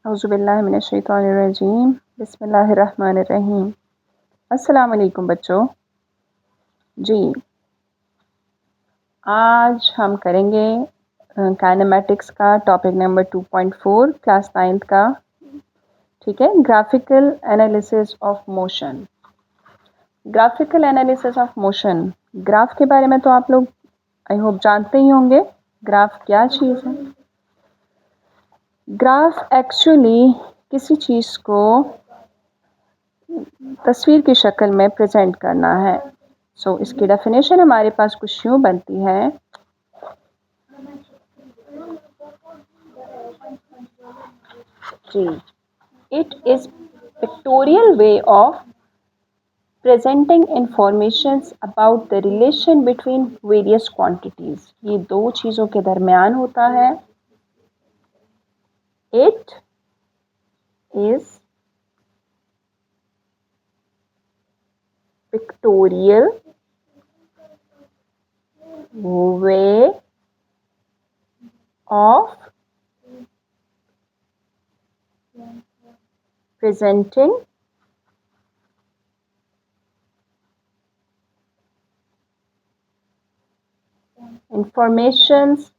औज़ुबिल्लाहि मिनश्शैतानिर्रजीम बिस्मिल्लाहिर्रहमानिर्रहीम। अस्सलाम वालेकुम बच्चों। जी, आज हम करेंगे काइनेमैटिक्स का टॉपिक नंबर 2.4 क्लास 9th का। ठीक है, graphical analysis of motion. Graphical analysis of motion, graph के बारे में तो आप लोग आई होप जानते ही होंगे। ग्राफ क्या चीज़ है? ग्राफ एक्चुअली किसी चीज़ को तस्वीर की शक्ल में प्रेजेंट करना है। सो इसकी डेफिनेशन हमारे पास कुछ यूँ बनती है। जी, it is pictorial way of presenting informations about the relation between various quantities। ये दो चीज़ों के दरमियान होता है। It is pictorial way of presenting informations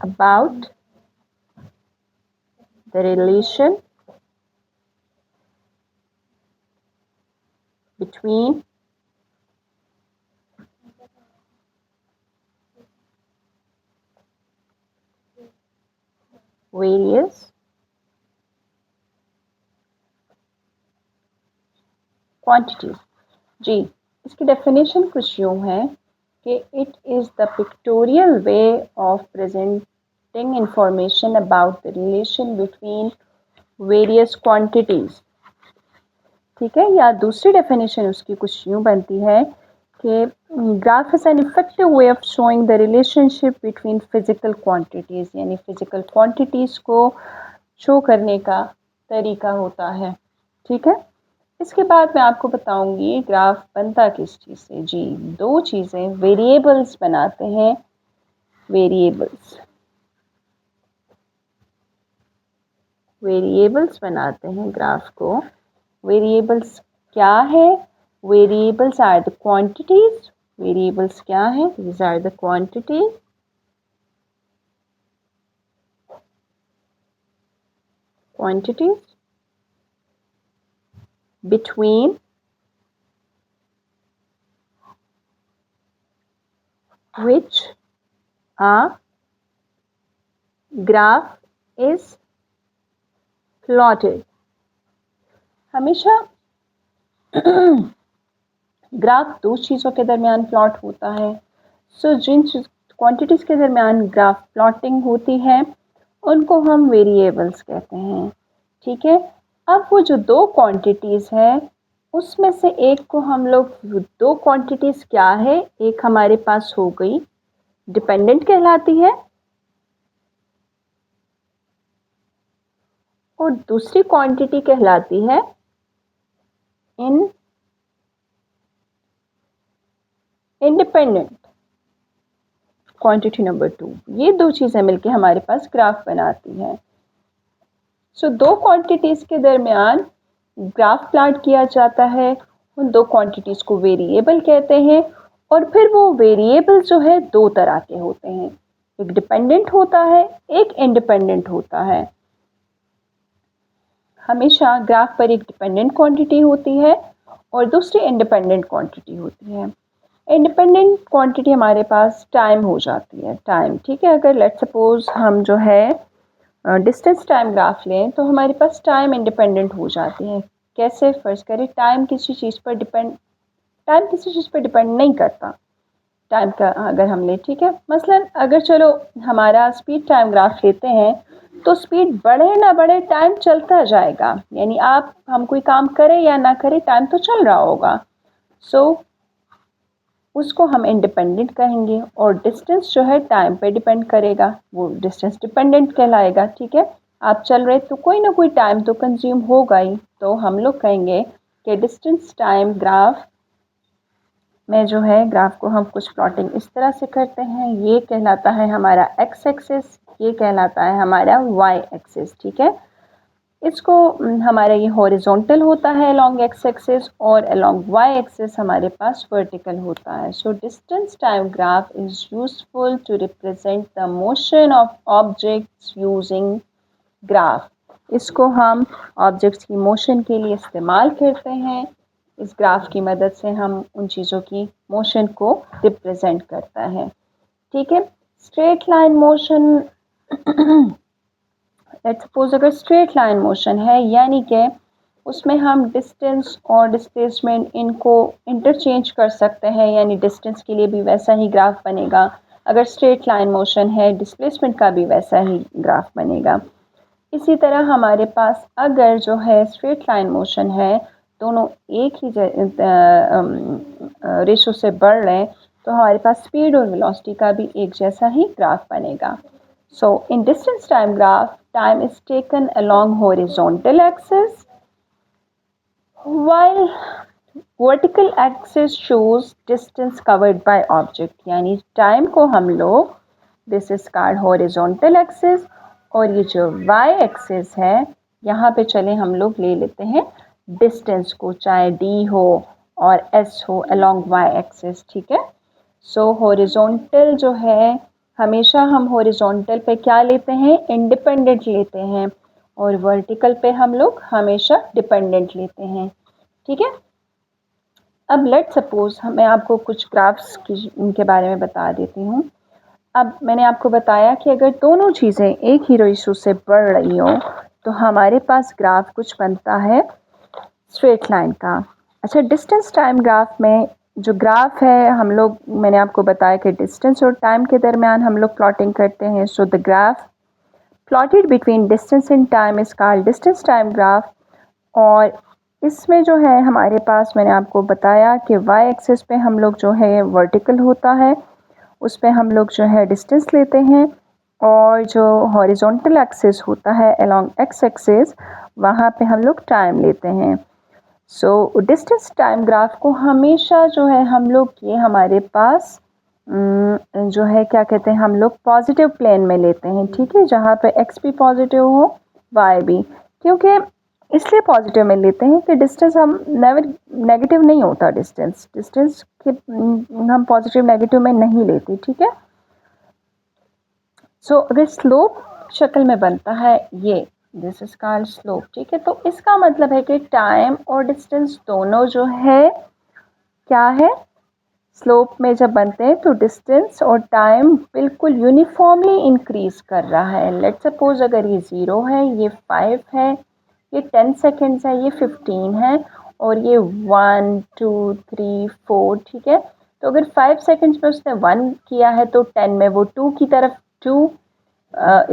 about the relation between various quantities। जी, इसकी डेफिनेशन कुछ यूँ है कि it is the pictorial way of presenting information about the relation between various quantities. ठीक है, या दूसरी डेफिनेशन उसकी कुछ यूँ बनती है कि graph is an effective way of showing the relationship between physical quantities, यानी फ़िज़िकल क्वांटिटीज़ को शो करने का तरीका होता है। ठीक है, इसके बाद मैं आपको बताऊंगी ग्राफ बनता किस चीज़ से। जी, दो चीज़ें, वेरिएबल्स बनाते हैं। वेरिएबल्स बनाते हैं ग्राफ को। वेरिएबल्स क्या है? Variables are the quantities. Variables क्या है? These are the quantities between which a graph is plotted। हमेशा ग्राफ दो चीज़ों के दरमियान प्लॉट होता है। सो जिन क्वांटिटीज़ के दरमियान ग्राफ प्लॉटिंग होती है उनको हम वेरिएबल्स कहते हैं। ठीक है, अब वो जो दो क्वांटिटीज़ है उसमें से एक को हम लोग, दो क्वांटिटीज़ क्या है, एक हमारे पास हो गई डिपेंडेंट कहलाती है और दूसरी क्वांटिटी कहलाती है इंडिपेंडेंट क्वांटिटी नंबर 2। ये दो चीज़ें मिलके हमारे पास ग्राफ बनाती हैं। सो दो क्वांटिटीज़ के दरमियान ग्राफ प्लॉट किया जाता है। उन दो क्वांटिटीज़ को वेरिएबल कहते हैं और फिर वो वेरिएबल जो है दो तरह के होते हैं, एक डिपेंडेंट होता है, एक इंडिपेंडेंट होता है। हमेशा ग्राफ पर एक डिपेंडेंट क्वांटिटी होती है और दूसरी इंडिपेंडेंट क्वांटिटी होती है। इंडिपेंडेंट क्वांटिटी हमारे पास टाइम हो जाती है, टाइम। ठीक है, अगर लेट सपोज हम जो है डिस्टेंस टाइम ग्राफ लें तो हमारे पास टाइम इंडिपेंडेंट हो जाती है। कैसे? फर्ज करें टाइम किसी चीज़ पर डिपेंड नहीं करता। टाइम का अगर हम लें, ठीक है, मसलन अगर चलो हमारा स्पीड टाइम ग्राफ लेते हैं तो स्पीड बढ़े ना बढ़े टाइम चलता जाएगा, यानी हम कोई काम करें या ना करें टाइम तो चल रहा होगा। सो उसको हम इंडिपेंडेंट कहेंगे और डिस्टेंस जो है टाइम पे डिपेंड करेगा, वो डिस्टेंस डिपेंडेंट कहलाएगा। ठीक है, आप चल रहे तो कोई ना कोई टाइम तो कंज्यूम होगा ही, तो हम लोग कहेंगे कि डिस्टेंस टाइम ग्राफ में जो है ग्राफ को हम कुछ प्लॉटिंग इस तरह से करते हैं। ये कहलाता है हमारा एक्स एक्सिस ये कहलाता है हमारा y एक्सिस, ठीक है। इसको हमारा ये हॉरिजॉन्टल होता है अलोंग x एक्सिस और अलोंग y एक्सिस हमारे पास वर्टिकल होता है। So distance time graph is useful to represent the motion of objects using graph. इसको हम ऑब्जेक्ट्स की मोशन के लिए इस्तेमाल करते हैं। इस ग्राफ की मदद से हम उन चीज़ों की मोशन को रिप्रेजेंट करता है, ठीक है। Straight line motion, let's suppose अगर स्ट्रेट लाइन मोशन है यानी कि उसमें हम डिस्टेंस और डिस्प्लेसमेंट इनको इंटरचेंज कर सकते हैं, यानी डिस्टेंस के लिए भी वैसा ही ग्राफ बनेगा, अगर स्ट्रेट लाइन मोशन है डिस्प्लेसमेंट का भी वैसा ही ग्राफ बनेगा। इसी तरह हमारे पास अगर जो है स्ट्रेट लाइन मोशन है, दोनों एक ही रेशो से बढ़ रहे हैं, तो हमारे पास स्पीड और वेलोसिटी का भी एक जैसा ही ग्राफ बनेगा। So in distance time graph, time is taken along horizontal axis while vertical axis shows distance covered by object, यानी टाइम को हम लोग this is called horizontal axis और ये जो y एक्सिस है यहाँ पे चले हम लोग ले लेते हैं डिस्टेंस को, चाहे d हो और s हो अलोंग y एक्सिस, ठीक है। सो हॉरिजॉन्टल जो है हमेशा हम हॉरिजॉन्टल पे क्या लेते हैं, इंडिपेंडेंट लेते हैं, और वर्टिकल पे हम लोग हमेशा डिपेंडेंट लेते हैं, ठीक है। अब लेट्स सपोज मैं आपको कुछ ग्राफ्स के बारे में बता देती हूँ। अब मैंने आपको बताया कि अगर दोनों चीज़ें एक ही रेशो से बढ़ रही हो तो हमारे पास ग्राफ कुछ बनता है स्ट्रेट लाइन का। अच्छा, डिस्टेंस टाइम ग्राफ में जो ग्राफ है हम लोग, मैंने आपको बताया कि डिस्टेंस और टाइम के दरमियान हम लोग प्लॉटिंग करते हैं। So the graph plotted between distance and time is called distance time graph. और इसमें जो है हमारे पास, मैंने आपको बताया कि y एक्सिस पे हम लोग जो है वर्टिकल होता है, उस पे हम लोग जो है डिस्टेंस लेते हैं, और जो हॉरिजॉन्टल एक्सिस होता है अलोंग x एक्सिस, वहाँ पे हम लोग टाइम लेते हैं। सो डिस्टेंस टाइम ग्राफ को हमेशा जो है हम लोग, ये हमारे पास जो है क्या कहते हैं, हम लोग पॉजिटिव प्लेन में लेते हैं, ठीक है, जहाँ पे x भी पॉजिटिव हो y भी, क्योंकि इसलिए पॉजिटिव में लेते हैं कि डिस्टेंस हम नेगेटिव नहीं होता, डिस्टेंस के हम पॉजिटिव नेगेटिव में नहीं लेते, ठीक है। सो अगर स्लोप शक्ल में बनता है ये, दिस इज कॉल्ड स्लोप, ठीक है। तो इसका मतलब है कि टाइम और डिस्टेंस दोनों जो है क्या है, स्लोप में जब बनते हैं तो डिस्टेंस और टाइम बिल्कुल यूनिफॉर्मली इंक्रीज कर रहा है। लेट्स सपोज अगर ये 0 है, ये 5 है, ये 10 सेकेंड्स है, ये 15 है, और ये 1 2 3 4, ठीक है। तो अगर 5 सेकेंड्स में उसने 1 किया है तो 10 में वो 2 की तरफ 2,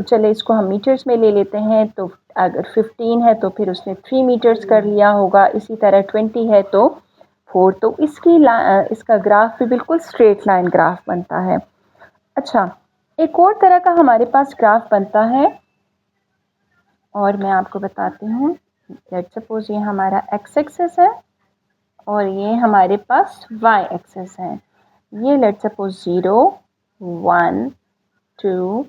चले इसको हम मीटर्स में ले लेते हैं, तो अगर 15 है तो फिर उसने 3 मीटर्स कर लिया होगा, इसी तरह 20 है तो 4। तो इसका ग्राफ भी बिल्कुल स्ट्रेट लाइन ग्राफ बनता है। अच्छा, एक और तरह का हमारे पास ग्राफ बनता है और मैं आपको बताती हूँ। लेट्स सपोज ये हमारा x एक्सिस है और ये हमारे पास y एक्सिस है। ये लेट्स सपोज 0 1 2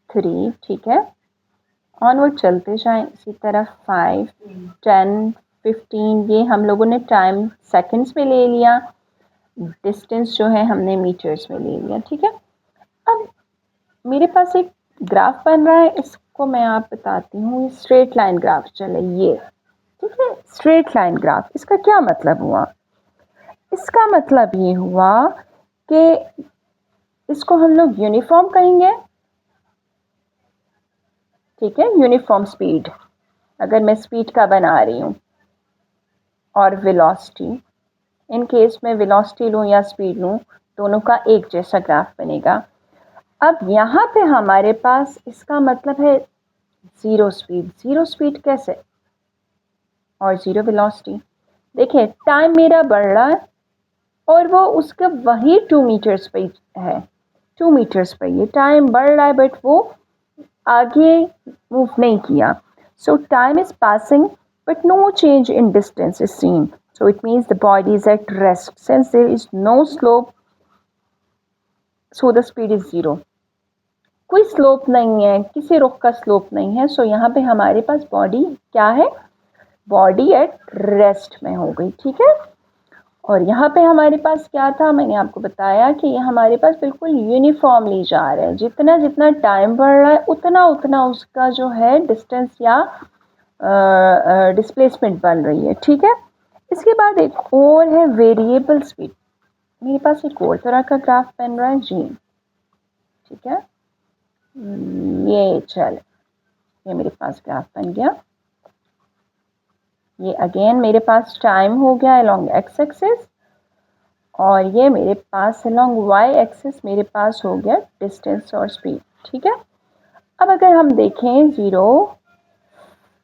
3, ठीक है, ऑनवर्ड चलते जाएं, इसी तरह 5 10 15, ये हम लोगों ने टाइम सेकंड्स में ले लिया, डिस्टेंस जो है हमने मीटर्स में ले लिया, ठीक है। अब मेरे पास एक ग्राफ बन रहा है, इसको मैं आप बताती हूँ, स्ट्रेट लाइन ग्राफ चले ये, ठीक है, स्ट्रेट लाइन ग्राफ। इसका क्या मतलब हुआ, इसका मतलब ये हुआ कि इसको हम लोग यूनिफॉर्म कहेंगे, ठीक है, यूनिफॉर्म स्पीड। अगर मैं स्पीड का बना रही हूँ और वेलोसिटी, इन केस में वेलोसिटी लूँ या स्पीड लूँ, दोनों का एक जैसा ग्राफ बनेगा। अब यहाँ पे हमारे पास इसका मतलब है ज़ीरो स्पीड। ज़ीरो स्पीड कैसे और ज़ीरो वेलोसिटी? देखिए, टाइम मेरा बढ़ रहा है और वो उसका वही 2 मीटर्स पे है, 2 मीटर्स पे ये टाइम बढ़ रहा है, बट वो आगे मूव नहीं किया। सो time is passing but no change in distance is seen. So it means the body is at rest. Since there is no slope, so the speed is 0. कोई स्लोप नहीं है, किसी रुख का स्लोप नहीं है। सो यहाँ पे हमारे पास बॉडी क्या है, बॉडी एट रेस्ट में हो गई, ठीक है। और यहाँ पे हमारे पास क्या था, मैंने आपको बताया कि ये हमारे पास बिल्कुल यूनिफॉर्मली जा रहा है, जितना जितना टाइम बढ़ रहा है उतना उतना उसका जो है डिस्टेंस या डिस्प्लेसमेंट बन रही है, ठीक है। इसके बाद एक और है वेरिएबल स्पीड। मेरे पास एक और तरह का ग्राफ बन रहा है जी, ठीक है। ये चल, ये मेरे पास ग्राफ बन गया। ये अगेन मेरे पास टाइम हो गया अलोंग एक्स एक्सिस, और ये मेरे पास अलोंग वाई एक्सिस मेरे पास हो गया डिस्टेंस और स्पीड, ठीक है। अब अगर हम देखें 0,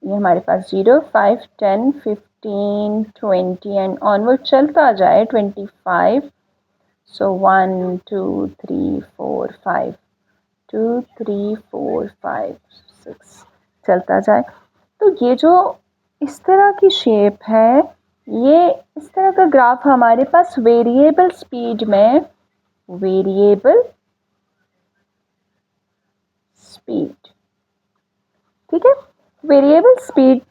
ये हमारे पास 0, 5, 10, 15, 20 एंड ऑनवर्ड चलता जाए 25। सो 1, 2, 3, 4, 5, 2, 3, 4, 5, 6 चलता जाए। तो ये जो इस तरह की शेप है, ये इस तरह का ग्राफ हमारे पास वेरिएबल स्पीड में, वेरिएबल स्पीड, ठीक है। वेरिएबल स्पीड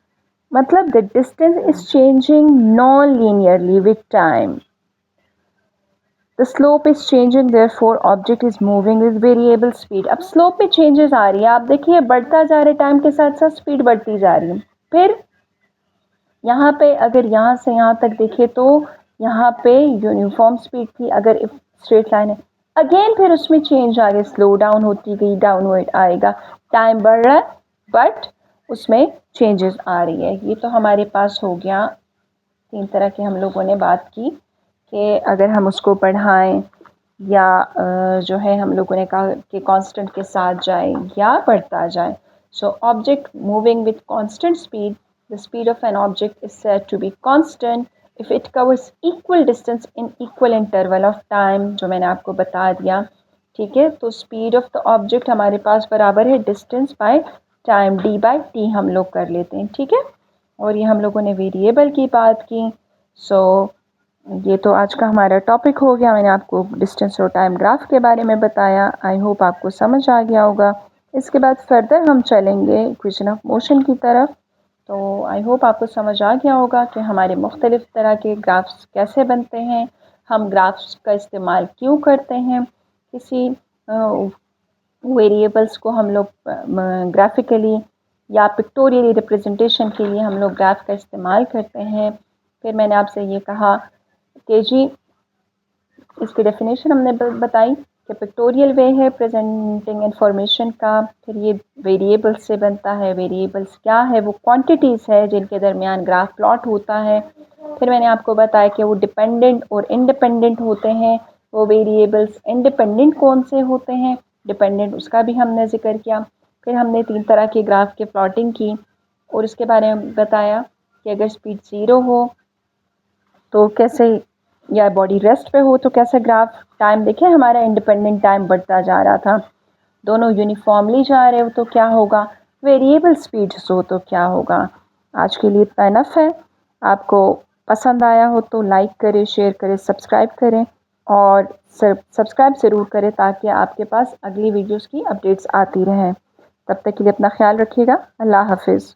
मतलब the distance is changing non linearly with time, the slope is changing, therefore object is moving with variable speed. अब स्लोप में चेंजेस आ रही है, आप देखिए बढ़ता जा रहा है, टाइम के साथ साथ स्पीड बढ़ती जा रही है। फिर यहाँ पे अगर यहाँ से यहाँ तक देखें तो यहाँ पे यूनिफॉर्म स्पीड थी, अगर स्ट्रेट लाइन है, अगेन फिर उसमें चेंज आ गया, स्लो डाउन होती गई, डाउनवर्ड आएगा, टाइम बढ़ रहा है बट उसमें चेंजेस आ रही है। ये तो हमारे पास हो गया 3 तरह की हम लोगों ने बात की कि अगर हम उसको बढ़ाएं या जो है हम लोगों ने कहा कि कांस्टेंट के साथ जाए या बढ़ता जाए। So object moving with constant speed, the speed of an object is said to be constant if it covers equal distance in equal interval of time, जो मैंने आपको बता दिया, ठीक है। तो speed of the object हमारे पास बराबर है distance by time, d by t हम लोग कर लेते हैं, ठीक है। और ये हम लोगों ने वेरिएबल की बात की। सो ये तो आज का हमारा टॉपिक हो गया, मैंने आपको डिस्टेंस और टाइम ग्राफ के बारे में बताया। आई होप आपको समझ आ गया होगा। इसके बाद फर्दर हम चलेंगे इक्वेशन ऑफ मोशन की तरफ। तो आई होप आपको समझ आ गया होगा कि हमारे मुख्तलिफ़ तरह के ग्राफ्स कैसे बनते हैं, हम ग्राफ्स का इस्तेमाल क्यों करते हैं, किसी वेरिएबल्स को हम लोग ग्राफिकली या पिक्टोरियली रिप्रेजेंटेशन के लिए हम लोग ग्राफ का इस्तेमाल करते हैं। फिर मैंने आपसे ये कहा कि जी इसकी डेफिनेशन हमने बताई कि पिक्टोरियल वे है प्रेजेंटिंग इंफॉर्मेशन का। फिर ये वेरिएबल्स से बनता है, वेरिएबल्स क्या है, वो क्वांटिटीज़ है जिनके दरमियान ग्राफ प्लॉट होता है। फिर मैंने आपको बताया कि वो डिपेंडेंट और इंडिपेंडेंट होते हैं, वो वेरिएबल्स इंडिपेंडेंट कौन से होते हैं, डिपेंडेंट उसका भी हमने जिक्र किया। फिर हमने 3 तरह के ग्राफ के प्लॉटिंग की और इसके बारे में बताया कि अगर स्पीड 0 हो तो कैसे, या बॉडी रेस्ट पे हो तो कैसे ग्राफ, टाइम देखें हमारा इंडिपेंडेंट टाइम बढ़ता जा रहा था, दोनों यूनिफॉर्मली जा रहे हो तो क्या होगा, वेरिएबल स्पीड्स हो तो क्या होगा। आज के लिए इतना इनफ है। आपको पसंद आया हो तो लाइक करें, शेयर करें, सब्सक्राइब करें और सब्सक्राइब ज़रूर करें ताकि आपके पास अगली वीडियोस की अपडेट्स आती रहें। तब तक के लिए अपना ख्याल रखिएगा। अल्लाह हाफिज़।